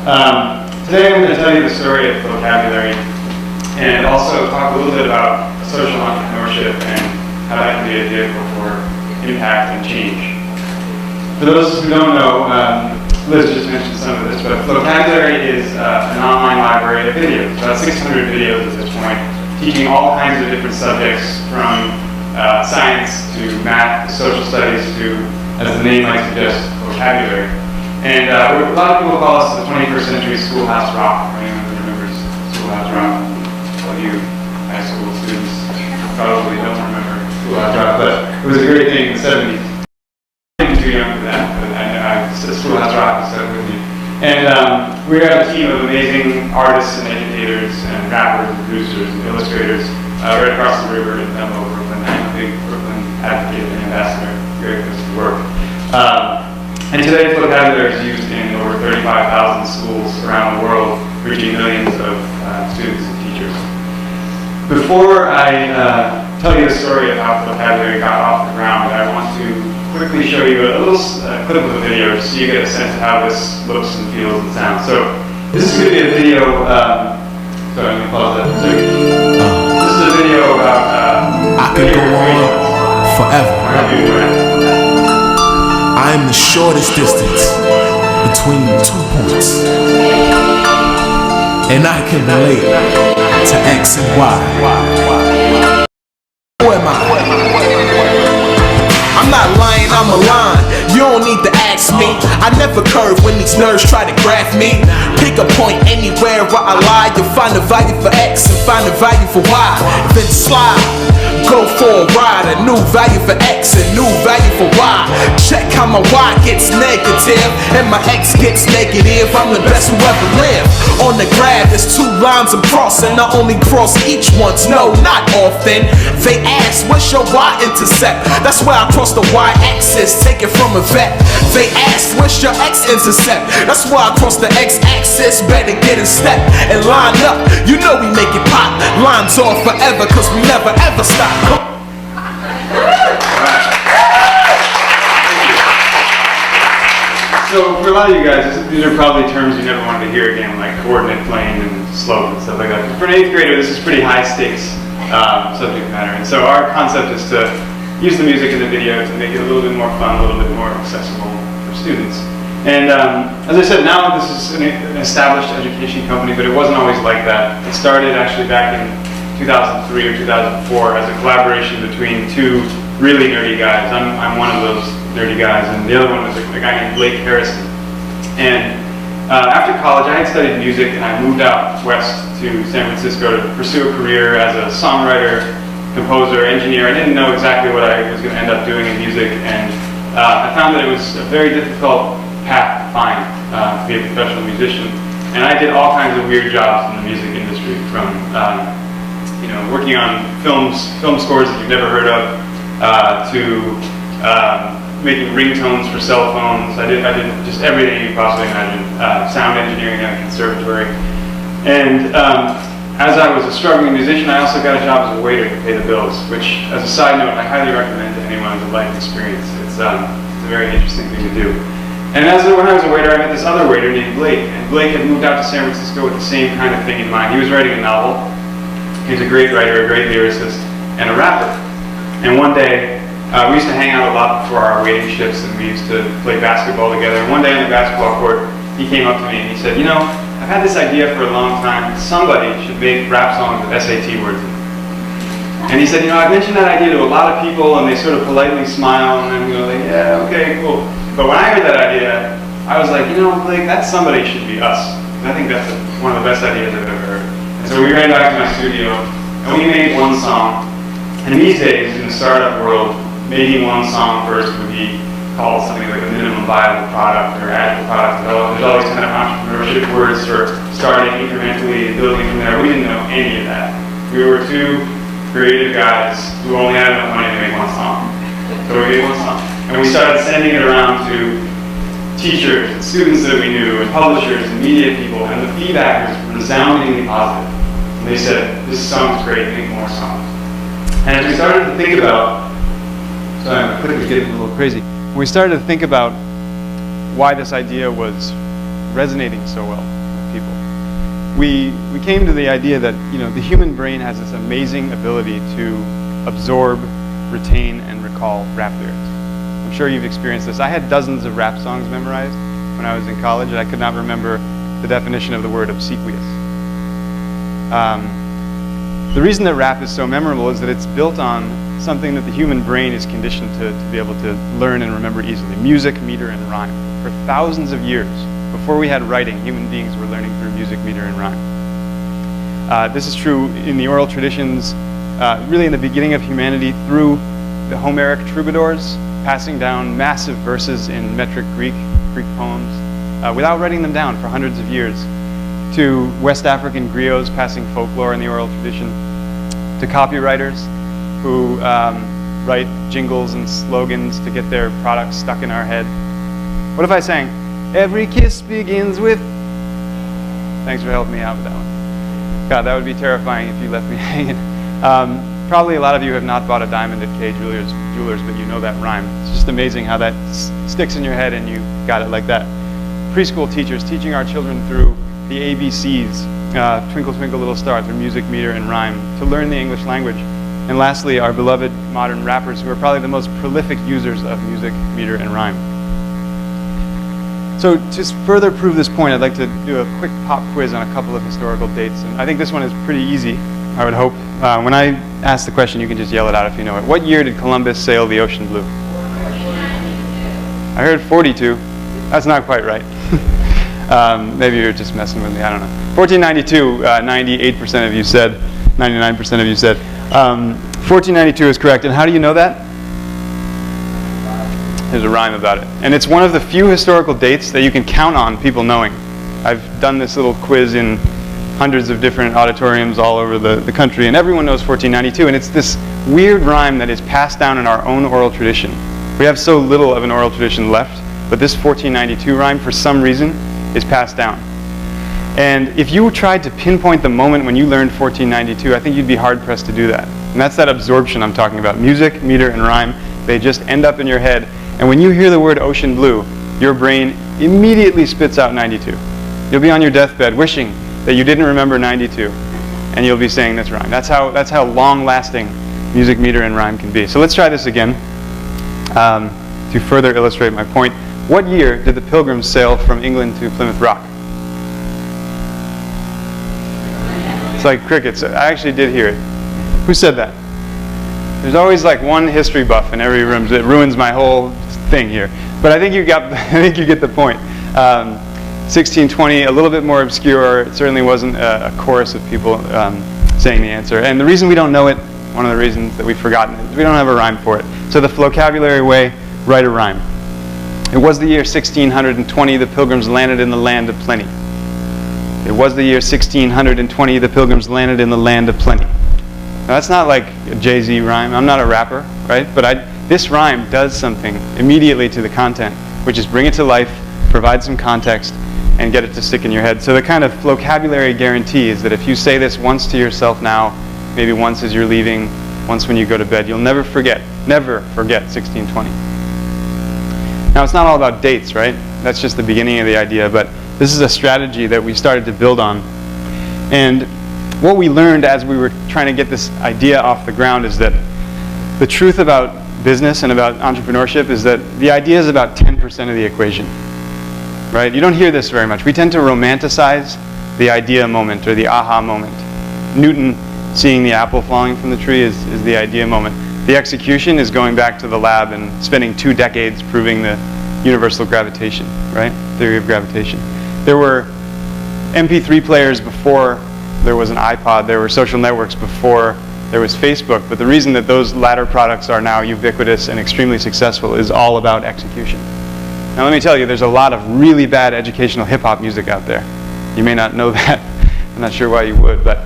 Today I'm going to tell you the story of Flocabulary and also talk a little bit about social entrepreneurship and how that can be a vehicle for impact and change. For those who don't know, Liz just mentioned some of this, but Flocabulary is an online library of videos, about 600 videos at this point, teaching all kinds of different subjects from science to math to social studies to, as the name might suggest, vocabulary. And a lot of people call us the 21st century schoolhouse rock, for anyone who remembers schoolhouse rock. All you high school students probably don't remember schoolhouse rock, but it was a great thing in the 70s. I'm too young for that, but schoolhouse rock is stuck with me. And we have a team of amazing artists and educators and rappers and producers and illustrators right across the river in Dumbo, Brooklyn. I'm a big Brooklyn advocate and ambassador. Great place to work. And today, Flocabulary is used in over 35,000 schools around the world, reaching millions of students and teachers. Before I tell you the story of how Flocabulary got off the ground, I want to quickly show you a little clip of a video so you get a sense of how this looks and feels and sounds. So this is going to be a video, sorry, let me pause that for a second. This is a video about I could go on forever. I am the shortest distance between 2 points, and I can relate to X and Y. Who am I? I'm not lying, I'm a line. You don't need to ask me. I never curve when these nerds try to graph me. Pick a point anywhere where I lie. You'll find the value for X and find the value for Y. Then slide, go for a ride. A new value for X and new value for Y. Check how my Y gets negative and my X gets negative. I'm the best who ever lived. On the graph, there's 2 lines I'm crossing. I only cross each once, no, not often. They ask, what's your Y-intercept? That's where I cross the Y-axis, take it from a vet. They ask, what's your X-intercept? That's why I cross the X-axis. Better get in step and line up. You know we make it pop. Lines off forever, cause we never ever stop. So for a lot of you guys, these are probably terms you never wanted to hear again, like coordinate plane and slope and stuff like that. For an 8th grader, this is pretty high stakes subject matter. And so our concept is to use the music in the video to make it a little bit more fun, a little bit more accessible for students. And as I said, now this is an established education company, but it wasn't always like that. It started actually back in 2003 or 2004 as a collaboration between 2 really nerdy guys. I'm one of those nerdy guys, and the other one was a guy named Blake Harrison. And after college, I had studied music, and I moved out west to San Francisco to pursue a career as a songwriter, composer, engineer. I didn't know exactly what I was going to end up doing in music, and I found that it was a very difficult path to find to be a professional musician. And I did all kinds of weird jobs in the music industry, from working on film scores that you've never heard of, to making ringtones for cell phones. I did just everything you could possibly imagine. Sound engineering at a conservatory. And as I was a struggling musician, I also got a job as a waiter to pay the bills, which, as a side note, I highly recommend to anyone with a life experience. It's a very interesting thing to do. And when I was a waiter, I met this other waiter named Blake. And Blake had moved out to San Francisco with the same kind of thing in mind. He was writing a novel. He's a great writer, a great lyricist, and a rapper. And one day, we used to hang out a lot before our waiting shifts, and we used to play basketball together. And one day on the basketball court, he came up to me and he said, I've had this idea for a long time. Somebody should make rap songs with SAT words in them. And he said, I've mentioned that idea to a lot of people, and they sort of politely smile, and then like, yeah, okay, cool. But when I heard that idea, I was like, Blake, that somebody should be us. And I think that's one of the best ideas I've ever heard. And so we ran back to my studio, and we made one song. And these days, in the startup world, making one song first would be called something like a minimum viable product or agile product development. There's always kind of entrepreneurship words for starting incrementally and building from there. We didn't know any of that. We were 2 creative guys who only had enough money to make one song. So we made one song. And we started sending it around to teachers and students that we knew and publishers and media people, and the feedback was resoundingly positive. And they said, this song's great, make more songs. And as we started to think about, sorry, my clip is getting a little crazy. When we started to think about why this idea was resonating so well with people. We came to the idea that the human brain has this amazing ability to absorb, retain, and recall rap lyrics. I'm sure you've experienced this. I had dozens of rap songs memorized when I was in college, and I could not remember the definition of the word obsequious. The reason that rap is so memorable is that it's built on something that the human brain is conditioned to be able to learn and remember easily: music, meter, and rhyme. For thousands of years, before we had writing, human beings were learning through music, meter, and rhyme. This is true in the oral traditions, really in the beginning of humanity, through the Homeric troubadours, passing down massive verses in metric Greek poems, without writing them down for hundreds of years, to West African griots passing folklore in the oral tradition, to copywriters who write jingles and slogans to get their products stuck in our head. What if I sang, "Every kiss begins with..." Thanks for helping me out with that one. God, that would be terrifying if you left me hanging. Probably a lot of you have not bought a diamond at Kay Jewelers, but you know that rhyme. It's just amazing how that sticks in your head and you got it like that. Preschool teachers teaching our children through the ABCs, Twinkle Twinkle Little Star, through music, meter, and rhyme, to learn the English language. And lastly, our beloved modern rappers, who are probably the most prolific users of music, meter, and rhyme. So to further prove this point, I'd like to do a quick pop quiz on a couple of historical dates. And I think this one is pretty easy, I would hope. When I ask the question, you can just yell it out if you know it. What year did Columbus sail the ocean blue? I heard 42. That's not quite right. Maybe you're just messing with me, I don't know. 1492, 98% of you said, 99% of you said. 1492 is correct, and how do you know that? There's a rhyme about it. And it's one of the few historical dates that you can count on people knowing. I've done this little quiz in hundreds of different auditoriums all over the country, and everyone knows 1492, and it's this weird rhyme that is passed down in our own oral tradition. We have so little of an oral tradition left, but this 1492 rhyme, for some reason, is passed down. And if you tried to pinpoint the moment when you learned 1492, I think you'd be hard-pressed to do that. And that's that absorption I'm talking about. Music, meter, and rhyme, they just end up in your head. And when you hear the word ocean blue, your brain immediately spits out 92. You'll be on your deathbed wishing that you didn't remember 92, and you'll be saying this rhyme. That's how long-lasting music, meter, and rhyme can be. So let's try this again to further illustrate my point. What year did the Pilgrims sail from England to Plymouth Rock? It's like crickets. I actually did hear it. Who said that? There's always like one history buff in every room that ruins my whole thing here. But I think you get the point. 1620, a little bit more obscure. It certainly wasn't a chorus of people saying the answer. And the reason we don't know it, one of the reasons that we've forgotten it, is we don't have a rhyme for it. So the Flocabulary way, write a rhyme. It was the year 1620, the Pilgrims landed in the land of plenty. It was the year 1620, the Pilgrims landed in the land of plenty. Now that's not like a Jay-Z rhyme. I'm not a rapper, right? But this rhyme does something immediately to the content, which is bring it to life, provide some context, and get it to stick in your head. So the kind of Flocabulary guarantee is that if you say this once to yourself now, maybe once as you're leaving, once when you go to bed, you'll never forget 1620. Now it's not all about dates, right? That's just the beginning of the idea, but this is a strategy that we started to build on. And what we learned as we were trying to get this idea off the ground is that the truth about business and about entrepreneurship is that the idea is about 10% of the equation, right? You don't hear this very much. We tend to romanticize the idea moment or the aha moment. Newton seeing the apple falling from the tree is the idea moment. The execution is going back to the lab and spending 2 decades proving the universal gravitation, right? Theory of gravitation. There were MP3 players before there was an iPod. There were social networks before there was Facebook. But the reason that those latter products are now ubiquitous and extremely successful is all about execution. Now let me tell you, there's a lot of really bad educational hip-hop music out there. You may not know that. I'm not sure why you would, but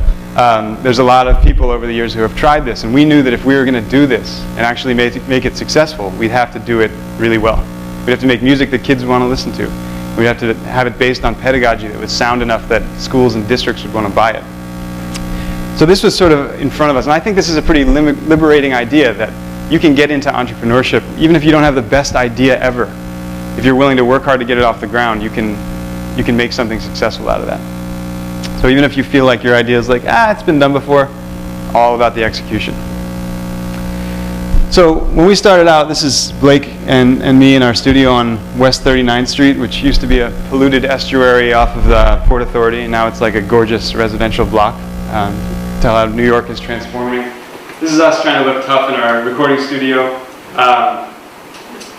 there's a lot of people over the years who have tried this, and we knew that if we were going to do this and actually make it successful, we'd have to do it really well. We'd have to make music that kids would want to listen to. We'd have to have it based on pedagogy that was sound enough that schools and districts would want to buy it. So this was sort of in front of us, and I think this is a pretty liberating idea that you can get into entrepreneurship even if you don't have the best idea ever. If you're willing to work hard to get it off the ground, you can you can make something successful out of that. So even if you feel like your idea is like, it's been done before, all about the execution. So when we started out, this is Blake and me in our studio on West 39th Street, which used to be a polluted estuary off of the Port Authority, and now it's like a gorgeous residential block. Tell how New York is transforming. This is us trying to look tough in our recording studio.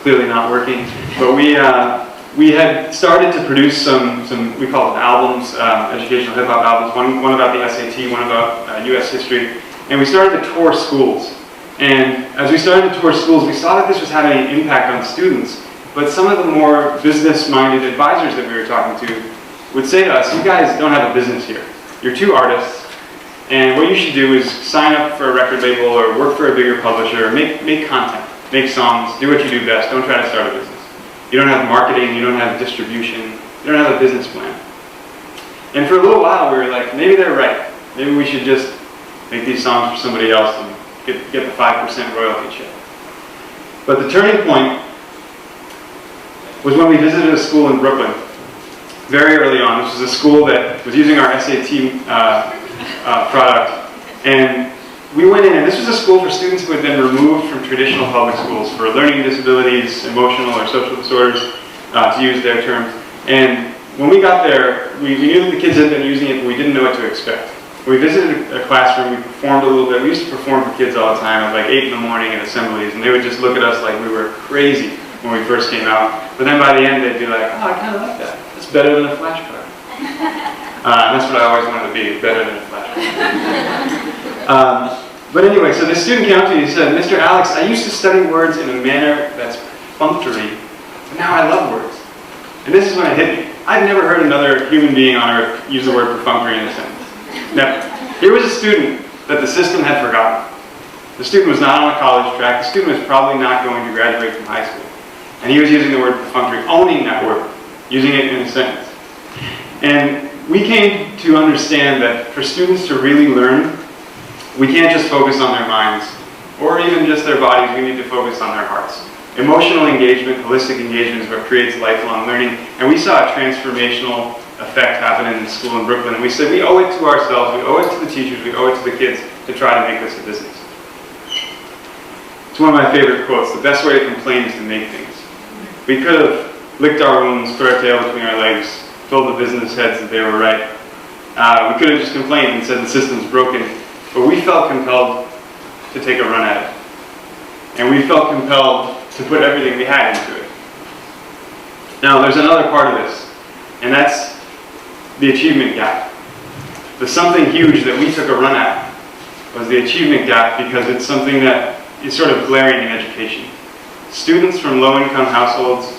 Clearly not working, but we had started to produce some we call them albums, educational hip hop albums. One about the SAT, one about U.S. history, and we started to tour schools. And as we started to tour schools, we saw that this was having an impact on students. But some of the more business-minded advisors that we were talking to would say to us, "You guys don't have a business here. You're two artists, and what you should do is sign up for a record label or work for a bigger publisher, make content, make songs, do what you do best. Don't try to start a business. You don't have marketing, you don't have distribution, you don't have a business plan." And for a little while, we were like, maybe they're right. Maybe we should just make these songs for somebody else and get the 5% royalty check. But the turning point was when we visited a school in Brooklyn, very early on. This was a school that was using our SAT product. And we went in, and this was a school for students who had been removed from traditional public schools for learning disabilities, emotional or social disorders, to use their terms. And when we got there, we knew that the kids had been using it, but we didn't know what to expect. We visited a classroom, we performed a little bit. We used to perform for kids all the time at like 8 in the morning at assemblies, and they would just look at us like we were crazy when we first came out. But then by the end, they'd be like, "Oh, I kind of like that. It's better than a flashcard." And that's what I always wanted to be, better than a flashcard. But anyway, so this student came up to me and said, "Mr. Alex, I used to study words in a manner that's perfunctory, but now I love words." And this is when it hit me. I've never heard another human being on earth use the word perfunctory in a sentence. Now, here was a student that the system had forgotten. The student was not on a college track. The student was probably not going to graduate from high school. And he was using the word perfunctory, owning that word, using it in a sentence. And we came to understand that for students to really learn, we can't just focus on their minds, or even just their bodies. We need to focus on their hearts. Emotional engagement, holistic engagement is what creates lifelong learning. And we saw a transformational effect happen in the school in Brooklyn. And we said, we owe it to ourselves, we owe it to the teachers, we owe it to the kids to try to make this a business. It's one of my favorite quotes: "The best way to complain is to make things." We could have licked our wounds, put our tail between our legs, told the business heads that they were right. We could have just complained and said the system's broken. But we felt compelled to take a run at it. And we felt compelled to put everything we had into it. Now, there's another part of this, and that's the achievement gap. The something huge that we took a run at was the achievement gap, because it's something that is sort of glaring in education. Students from low-income households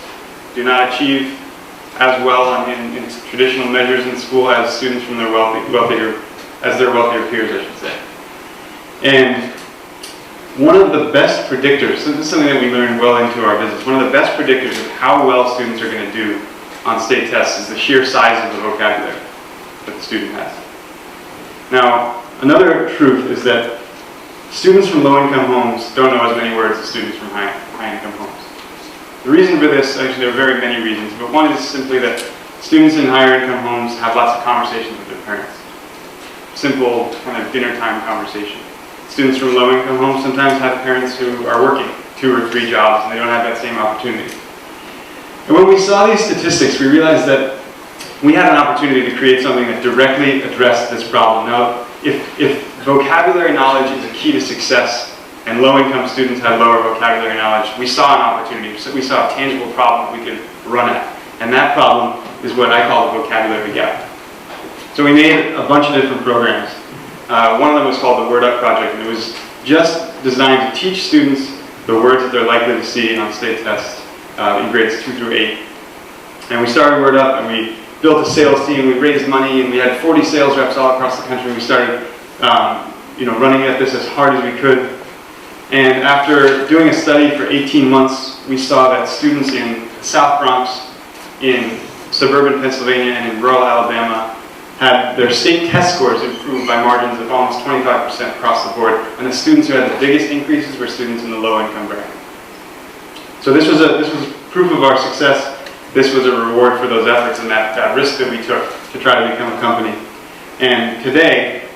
do not achieve as well in traditional measures in school as students from their wealthier peers, I should say. And one of the best predictors, so this is something that we learned well into our business, one of the best predictors of how well students are going to do on state tests is the sheer size of the vocabulary that the student has. Now, another truth is that students from low-income homes don't know as many words as students from high-income homes. The reason for this, actually there are very many reasons, but one is simply that students in higher-income homes have lots of conversations with their parents. Simple kind of dinner time conversation. Students from low-income homes sometimes have parents who are working 2 or 3 jobs and they don't have that same opportunity. And when we saw these statistics, we realized that we had an opportunity to create something that directly addressed this problem. Now, if vocabulary knowledge is a key to success and low-income students have lower vocabulary knowledge, we saw an opportunity. So we saw a tangible problem we could run at. And that problem is what I call the vocabulary gap. So we made a bunch of different programs. One of them was called the Word Up Project, and it was just designed to teach students the words that they're likely to see on state tests in grades 2 through 8. And we started Word Up, and we built a sales team. We raised money, and we had 40 sales reps all across the country. We started running at this as hard as we could. And after doing a study for 18 months, we saw that students in the South Bronx, in suburban Pennsylvania, and in rural Alabama had their state test scores improved by margins of almost 25% across the board. And the students who had the biggest increases were students in the low-income bracket. So this was proof of our success. this was a reward for those efforts and that risk that we took to try to become a company. And today,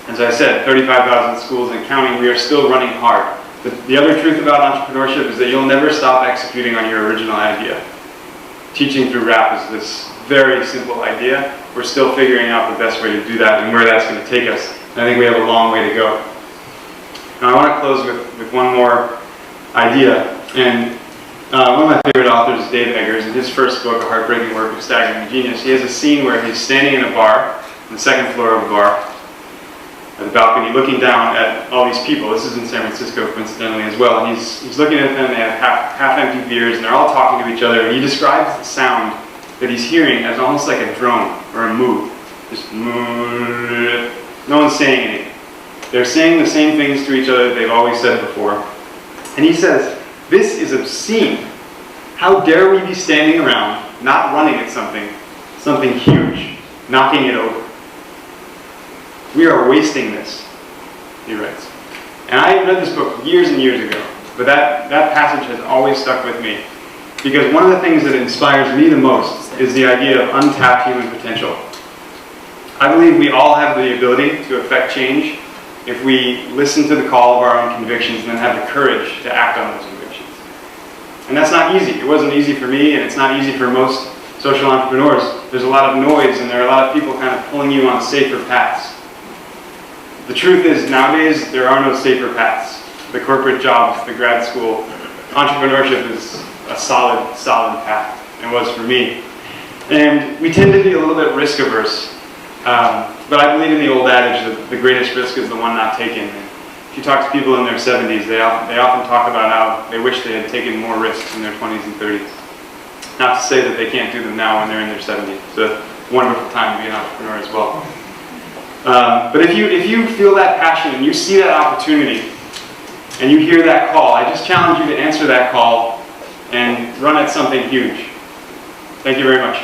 as I said, 35,000 schools and counting, we are still running hard. The other truth about entrepreneurship is that you'll never stop executing on your original idea. Teaching through rap is this very simple idea. We're still figuring out the best way to do that and where that's going to take us. And I think we have a long way to go. Now I want to close with one more idea. And one of my favorite authors is Dave Eggers. In his first book, A Heartbreaking Work of Staggering Genius, he has a scene where he's standing in a bar, on the second floor of a bar, at the balcony, looking down at all these people. This is in San Francisco, coincidentally, as well. And he's looking at them, they have half-empty beers, and they're all talking to each other. And he describes the sound that he's hearing as almost like a drone or a moo. Just moo. No one's saying anything. They're saying the same things to each other that they've always said before. And he says, "This is obscene. How dare we be standing around, not running at something huge, knocking it over. We are wasting this," he writes. And I read this book years and years ago, but that passage has always stuck with me. Because one of the things that inspires me the most is the idea of untapped human potential. I believe we all have the ability to affect change if we listen to the call of our own convictions and then have the courage to act on those convictions. And that's not easy. It wasn't easy for me, and it's not easy for most social entrepreneurs. There's a lot of noise, and there are a lot of people kind of pulling you on safer paths. The truth is, nowadays, there are no safer paths. The corporate jobs, the grad school, entrepreneurship is a solid path, and was for me. And we tend to be a little bit risk averse. But I believe in the old adage that the greatest risk is the one not taken. And if you talk to people in their 70s, they often talk about how they wish they had taken more risks in their 20s and 30s. Not to say that they can't do them now when they're in their 70s. It's a wonderful time to be an entrepreneur as well. But if you feel that passion and you see that opportunity and you hear that call, I just challenge you to answer that call and run at something huge. Thank you very much.